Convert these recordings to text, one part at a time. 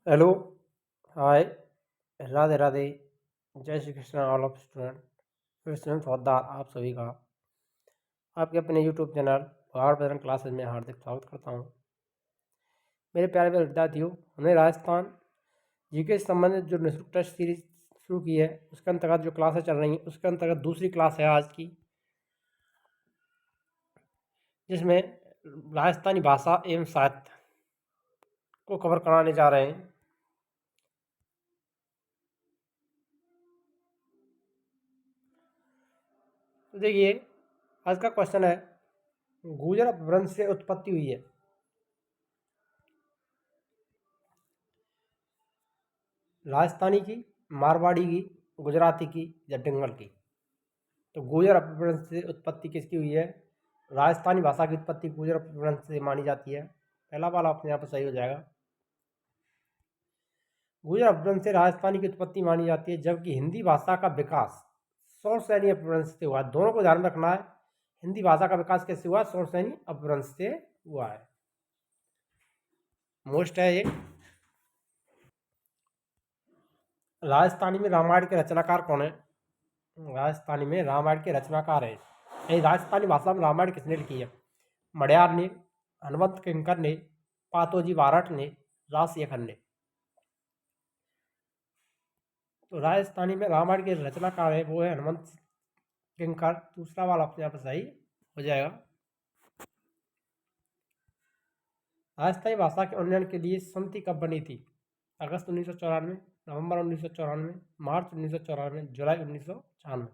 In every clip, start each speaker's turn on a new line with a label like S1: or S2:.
S1: Hello, हाय, राधे राधे, जय Shri Krishna all of student. फिर student फौजदार आप सभी का आपके अपने यूट्यूब चैनल पहाड़ बजरंग क्लासेज में हार्दिक स्वागत करता हूँ। मेरे प्यारे प्यारे विद्यार्थियों, हमने राजस्थान जीके से संबंधित जो निःशुल्क टेस्ट सीरीज शुरू की है उसके अंतर्गत जो क्लासेस चल रही हैं उसके अंतर्गत दूसरी क्लास है आज की, जिसमें राजस्थानी भाषा एवं साहित्य को कवर कराने जा रहे हैं। तो देखिए, आज का क्वेश्चन है, गुर्जर अपभ्रंश से उत्पत्ति हुई है। राजस्थानी की, मारवाड़ी की, गुजराती की या डिंगल की। तो गुर्जर अपभ्रंश से उत्पत्ति किसकी हुई है? राजस्थानी भाषा की उत्पत्ति गुर्जर अपभ्रंश से मानी जाती है। पहला वाला अपने यहाँ पर सही हो जाएगा। गुर्जर अपभ्रंश से राजस्थानी की उत्पत्ति मानी जाती है, जबकि हिंदी भाषा का विकास सौरसैनी अपभ्रंश से हुआ है। दोनों को ध्यान रखना है। हिंदी भाषा का विकास कैसे हुआ? सौरसैनी अपभ्रंश से हुआ है। मोस्ट है ये। राजस्थानी में रामायण के रचनाकार कौन है? राजस्थानी में रामायण के रचनाकार है। राजस्थानी भाषा में रामायण किसने लिखी है? मड़ियार ने, हनुमंत किंकर ने, पातोजी बारठ ने, रासयखन ने। तो राजस्थानी में रामायण के रचनाकार है वो है हनुमंत किंकर। दूसरा वाला अपने यहाँ पर सही हो जाएगा। राजस्थानी भाषा के उन्नयन के लिए समिति कब बनी थी? अगस्त 1994, नवंबर 1994, मार्च 1994, जुलाई 1996।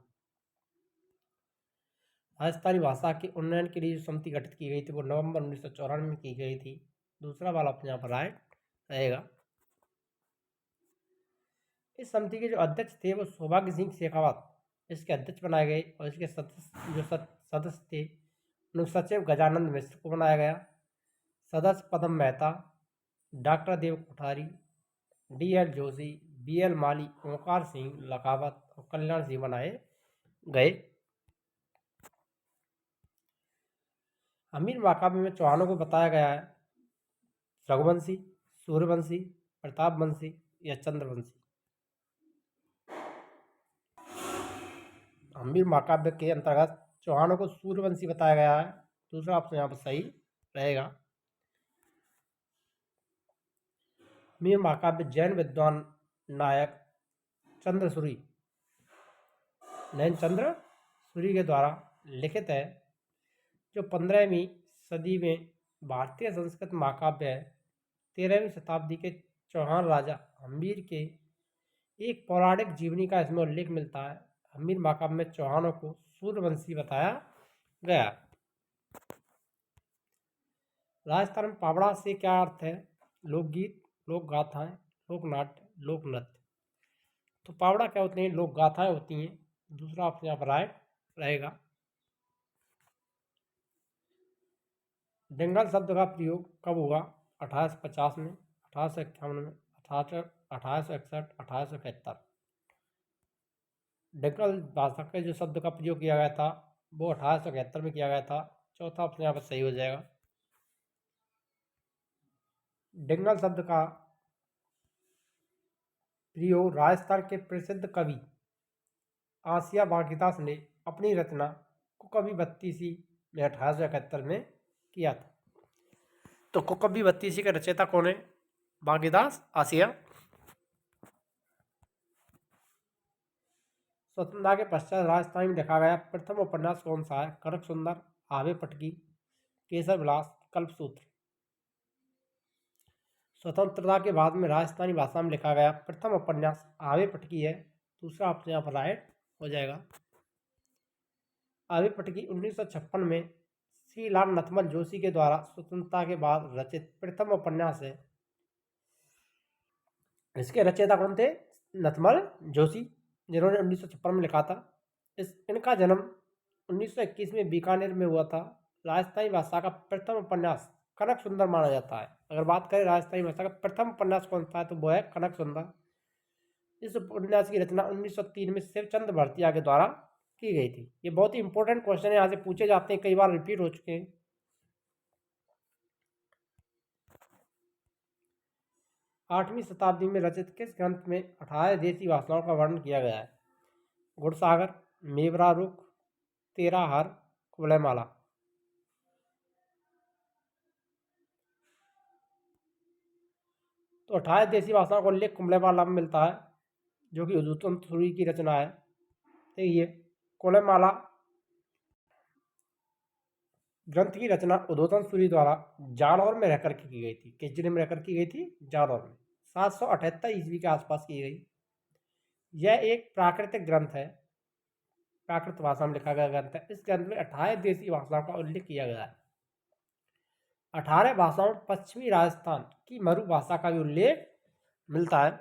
S1: राजस्थानी भाषा के उन्नयन के लिए जो समिति गठित की गई थी वो नवंबर 1994 में की गई थी। दूसरा वाला अपने यहाँ पर राइट रहेगा। इस समिति के जो अध्यक्ष थे वो सौभाग्य सिंह शेखावत इसके अध्यक्ष बनाए गए, और इसके सदस्य थे उनके सचिव गजानंद मिश्र को बनाया गया। सदस्य पदम मेहता, डॉक्टर देव कोठारी, डी.एल. जोशी, बी.एल. माली, ओंकार सिंह लखावत और कल्याण सिंह बनाए गए। अमीर माकाबे में चौहानों को बताया गया है रघुवंशी, सूर्यवंशी, प्रतापवंशी या चंद्रवंशी। अमीर महाकाव्य के अंतर्गत चौहानों को सूर्यवंशी बताया गया है। दूसरा ऑप्शन यहाँ पर सही रहेगा। अमीर महाकाव्य जैन विद्वान नायक चंद्रसूरी नयनचंद्र सूरी के द्वारा लिखित है, जो 15वीं सदी में भारतीय संस्कृत महाकाव्य है। 13वीं शताब्दी के चौहान राजा हम्मीर के एक पौराणिक जीवनी का इसमें उल्लेख मिलता है। हम्मीर महाकाव्य में चौहानों को सूर्यवंशी बताया गया। राजस्थान में पावड़ा से क्या अर्थ है? लोकगीत, लोक गाथाएं, लोक नाट्य, लोक नृत्य। तो पावड़ा क्या होते हैं? लोक गाथाएं होती हैं। दूसरा ऑप्शन यहाँ पर राइट रहेगा। डिंगल शब्द का प्रयोग कब हुआ? 1850 में, 1851 में, 1861, 1871। डिंगल भाषा के जो शब्द का प्रयोग किया गया था वो 1871 में किया गया था। चौथा ऑप्शन यहाँ पर सही हो जाएगा। डिंगल शब्द का प्रयोग राजस्थान के प्रसिद्ध कवि आसिया बागीदास ने अपनी रचना कुकवी बत्तीसी में 1871 में किया था। तो कुकवी बत्तीसी का रचयिता कौन है? बागीदास आसिया। स्वतंत्रता के पश्चात राजस्थान में लिखा गया प्रथम उपन्यास कौन सा है? कनक सुंदर, आवे पटकी, केसर विलास, कल्पसूत्र। स्वतंत्रता के बाद में राजस्थानी भाषा में लिखा गया प्रथम उपन्यास आवे पटकी है। दूसरा ऑप्शन यहाँ पर राइट हो जाएगा। आवे पटकी 1956 में श्रीलाल नथमल जोशी के द्वारा स्वतंत्रता के बाद रचित प्रथम उपन्यास है। इसके रचयिता कौन थे? नथमल जोशी, जिन्होंने 1956 में लिखा था। इनका जन्म 1921 में बीकानेर में हुआ था। राजस्थानी भाषा का प्रथम उपन्यास कनक सुंदर माना जाता है। अगर बात करें राजस्थानी भाषा का प्रथम उपन्यास कौन सा है तो वो है कनक सुंदर। इस उपन्यास की रचना 1903 में शिवचंद्र भरतिया के द्वारा की गई थी। ये बहुत ही इंपॉर्टेंट क्वेश्चन है, यहाँ से पूछे जाते हैं, कई बार रिपीट हो चुके हैं। 8वीं शताब्दी में रचित किस ग्रंथ में 18 देसी भाषाओं का वर्णन किया गया है? गुणसागर, मेवरा रुख, तेराहर, कुवलयमाला। तो 18 देसी भाषाओं का उल्लेख कुवलयमाला में मिलता है, जो कि उद्योतन सूरी की रचना है। देखिए, कुवलयमाला ग्रंथ की रचना उद्योतन सूरी द्वारा जालौर में रहकर की गई थी। किस जिले में रहकर की गई थी? जालौर में। 778 ईस्वी के आसपास की गई। यह एक प्राकृतिक ग्रंथ है, प्राकृत भाषा में लिखा गया ग्रंथ है। इस ग्रंथ में 18 देसी भाषाओं का उल्लेख किया गया है। 18 भाषाओं में पश्चिमी राजस्थान की मरु भाषा का भी उल्लेख मिलता है।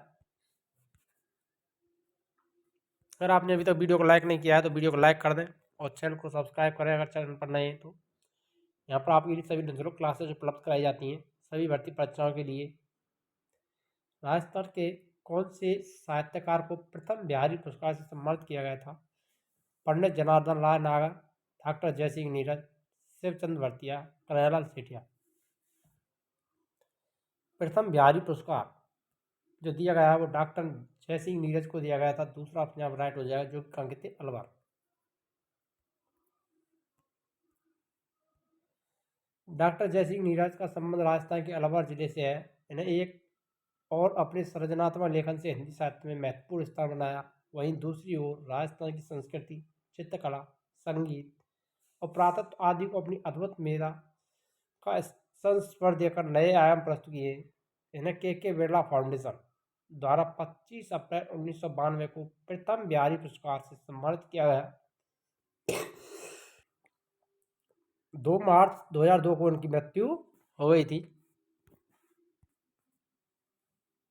S1: अगर आपने अभी तक वीडियो को लाइक नहीं किया है तो वीडियो को लाइक कर दें और चैनल को सब्सक्राइब करें अगर चैनल पर नए हैं तो। यहाँ पर आपके लिए सभी निःशुल्क क्लासेज उपलब्ध कराई जाती हैं सभी भर्ती परीक्षाओं के लिए। राजस्थान के कौन से साहित्यकार को प्रथम बिहारी पुरस्कार से सम्मानित किया गया था? पंडित जनार्दन लाल नागर, डॉक्टर जयसिंह नीरज, शिवचंद्र भरतिया, कन्हैयालाल सेठिया। प्रथम बिहारी पुरस्कार जो दिया गया है वो डॉक्टर जयसिंह नीरज को दिया गया था। दूसरा अपने आप राइट हो जाएगा, जो अंकित थे अलवर। डॉक्टर जयसिंह नीरज का संबंध राजस्थान के अलवर जिले से है। इन्हें एक और अपने सृजनात्मक लेखन से हिंदी साहित्य में महत्वपूर्ण स्थान बनाया। वहीं दूसरी ओर राजस्थान की संस्कृति, चित्रकला, संगीत और पुरातत्व आदि को अपनी अद्भुत मेधा का संस्पर्श देकर नए आयाम प्रस्तुत किए। इन्हें के बिरला फाउंडेशन द्वारा 25 अप्रैल 1992 को प्रथम बिहारी पुरस्कार से सम्मानित किया गया। 2 मार्च 2002 को उनकी मृत्यु हो गई थी।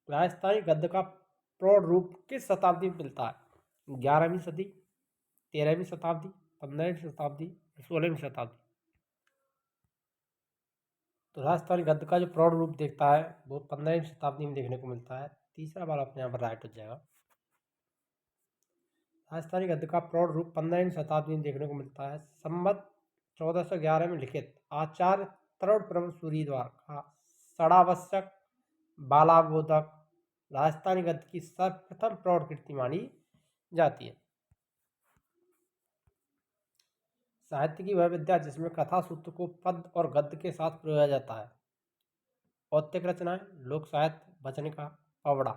S1: राजस्थानी गद्य का प्रौढ़ रूप किस शताब्दी में मिलता है? 11वीं सदी, 13वीं शताब्दी, 15वीं शताब्दी, 16वीं शताब्दी। तो राजस्थानी गद्य का जो प्रौढ़ रूप देखता है वो 15वीं शताब्दी में देखने को मिलता है। तीसरा बार अपने यहाँ पर राइट हो जाएगा। राजस्थानी गद्य का प्रौढ़ रूप 15वीं शताब्दी में देखने को मिलता है। संवत 1411 में लिखित आचार्य तरुण प्रभु सूरी द्वारा षडावश्यक बालाबोधक राजस्थानी गद्य की सर्वप्रथम प्रौढ़ कृति मानी जाती है। साहित्य की वह विद्या जिसमें कथा सूत्र को पद और गद्य के साथ प्रयोगा जाता है। औत्तिक रचनाएं, लोक साहित्य, वचनिका, पवड़ा।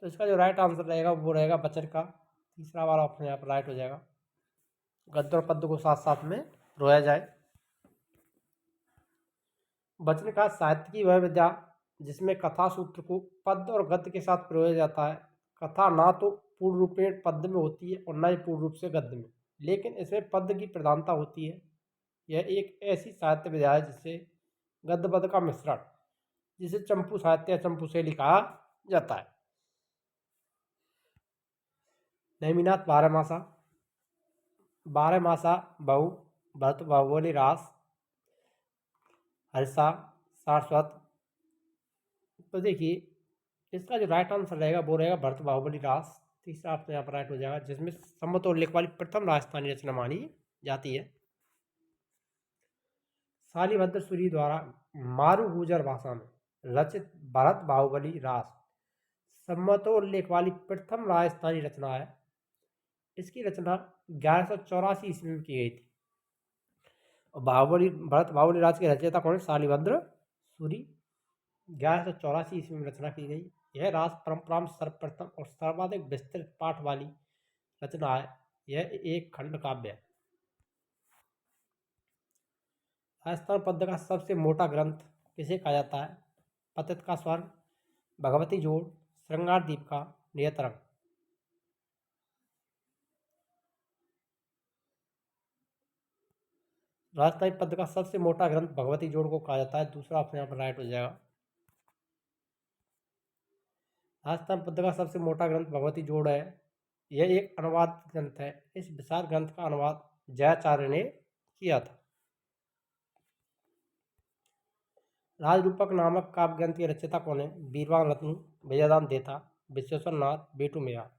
S1: तो इसका जो राइट आंसर रहेगा वो रहेगा वचनिका। तीसरा वाला ऑप्शन यहाँ पर राइट हो जाएगा। गद्य और पद्य को साथ साथ में रोया जाए। वचनिका साहित्य की वह विद्या जिसमें कथा सूत्र को पद्य और गद्य के साथ प्रयोगा जाता है। कथा ना तो पूर्ण रूपेण पद्य में होती है और न ही पूर्ण रूप से गद्य में, लेकिन इसमें पद्य की प्रधानता होती है। यह एक ऐसी साहित्य विधा है जिससे गद्य पद्य का मिश्रण, जिसे चंपू साहित्य या चंपू शैली कहा जाता है। नेमिनाथ बारहमासा, बारहमासा बहु, भरत बाहुबली रास, हर्षा, सारस्वत। तो देखिए इसका जो राइट आंसर रहेगा वो रहेगा भरत बाहुबली रास। तीसरा ऑप्शन यहाँ पर राइट हो जाएगा, जिसमें समतोल लेख वाली प्रथम राजस्थानी रचना मानी जाती है। शालिभद्र सूरी द्वारा मारू गुर्जर भाषा में रचित भरत बाहुबली रास समतोल लेख वाली प्रथम राजस्थानी रचना है। इसकी रचना 1184 ईस्वी में की गई थी। और भरत बाहुबली राज के रचयिता कौन है? शालिभद्र सूरी। 1184 ईस्वी में रचना की गई। यह रास परंपरा में सर्वप्रथम और सर्वाधिक विस्तृत पाठ वाली रचना है। यह एक खंड काव्य है। राजस्थान पद्य का सबसे मोटा ग्रंथ किसे कहा जाता है? पतित का स्वर, भगवती जोड़, श्रृंगार दीपिका, नियतरंग। राजस्थानी पद्य का सबसे मोटा ग्रंथ भगवती जोड़ को कहा जाता है। दूसरा ऑप्शन यहाँ पर राइट हो जाएगा। राजस्थान पद्य का सबसे मोटा ग्रंथ भगवती जोड़ है। यह एक अनुवाद ग्रंथ है। इस विशाल ग्रंथ का अनुवाद जयाचार्य ने किया था। राजरूपक नामक काव्य ग्रंथ के रचयिता कौन है? बीरवान रत्नू, विजयदान देथा, विश्वेश्वर नाथ, बेटू मेयार।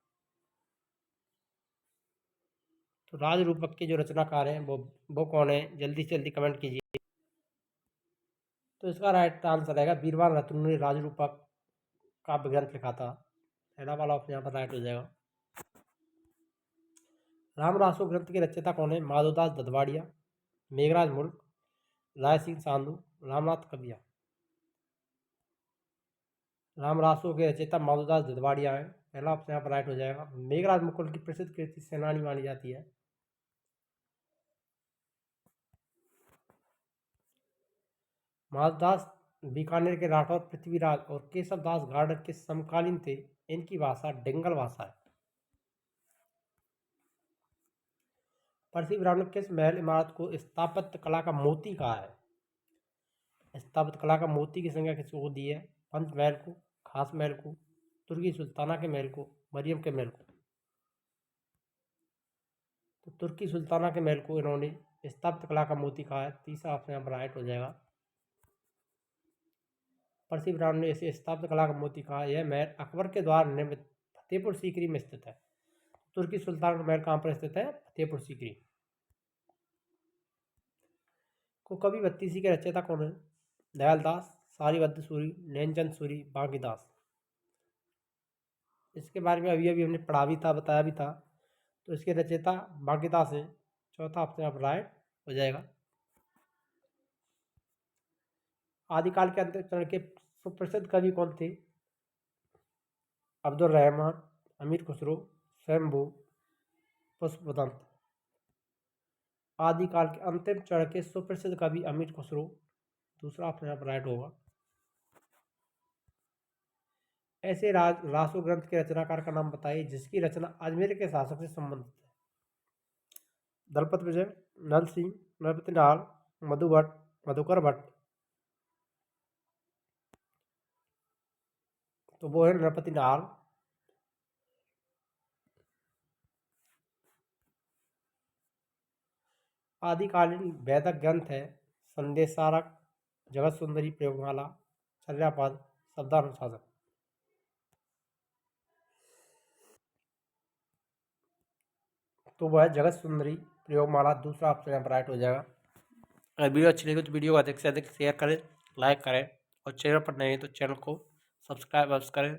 S1: तो राजरूपक के जो रचनाकार हैं वो कौन है? जल्दी से जल्दी कमेंट कीजिए। तो इसका राइट आंसर रहेगा बीरबल रत्न ने राजरूपक काव्य ग्रंथ लिखा था। पहला वाला ऑप्शन यहाँ पर राइट हो जाएगा। रामरासो ग्रंथ के रचयिता कौन है? माधवदास ददवाड़िया, मेघराज मुल्क, राय सिंह साधु, रामनाथ कबिया। रामरासो के रचयिता माधवदास ददवाड़िया हैं। पहला ऑप्शन यहाँ पर राइट हो जाएगा। मेघराज मुकुल की प्रसिद्ध कृति सेनानी मानी जाती है। माधवदास बीकानेर के राठौर पृथ्वीराज और केशवदास गार्डर के समकालीन थे। इनकी भाषा डिंगल भाषा है। परसी ब्राह्मण ने किस महल इमारत को स्थापत्य कला का मोती कहा है? स्थापत्य कला का मोती की संज्ञा किसको दी है? पंच महल को, खास महल को, तुर्की सुल्ताना के महल को, मरियम के महल को। तो तुर्की सुल्ताना के महल को इन्होंने स्थापत्य कला का मोती कहा है। तीसरा ऑप्शन यहाँ पर राइट हो जाएगा। परसी ब्राह्मण ने इसे स्थापत्य कला का मोती कहा। यह महल अकबर के द्वारा निर्मित फतेहपुर सीकरी में स्थित है। तुर्की सुल्तान का महल कहाँ पर स्थित है? फतेहपुर सीकरी। को कवि बत्तीसी के रचयिता कौन है? दयालदास, सारीबद्ध सूरी, नैनचंद सूरी, बांकीदास। इसके बारे में अभी अभी हमने पढ़ा भी था, बताया भी था। तो इसके रचयिता बांकीदास हैं। चौथा ऑप्शन यहाँ पर राइट हो जाएगा। आदिकाल के अंतिम चरण के सुप्रसिद्ध कवि कौन थे? अब्दुल रहमान, अमीर खुसरो, स्वयंभू, पुष्पवंत। आदिकाल के अंतिम चरण के सुप्रसिद्ध कवि अमीर खुसरो। दूसरा ऑप्शन यहाँ पर राइट होगा। ऐसे रासो ग्रंथ के रचनाकार का नाम बताइए जिसकी रचना अजमेर के शासक से संबंधित है। दलपत विजय, नल सिंह, नरपति नाल, मधु भट्ट, मधुकर भट्ट। तो वो है नरपति नाल। आदिकालीन वैदिक ग्रंथ है संदेशारक, जगत सुंदरी, प्रयोगमाला, चर्यापद, शब्दानुशासन। तो वह है जगत सुंदरी, प्रयोगमाला। दूसरा ऑप्शन यहाँ पर राइट हो जाएगा। अगर वीडियो अच्छी लगी तो वीडियो को अधिक से अधिक शेयर करें, लाइक करें और चैनल पर नए हैं तो चैनल को सब्सक्राइब करें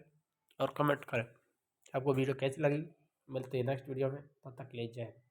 S1: और कमेंट करें। आपको वीडियो कैसी लगी? मिलते हैं नेक्स्ट वीडियो में। तब तक ले जय हिंद।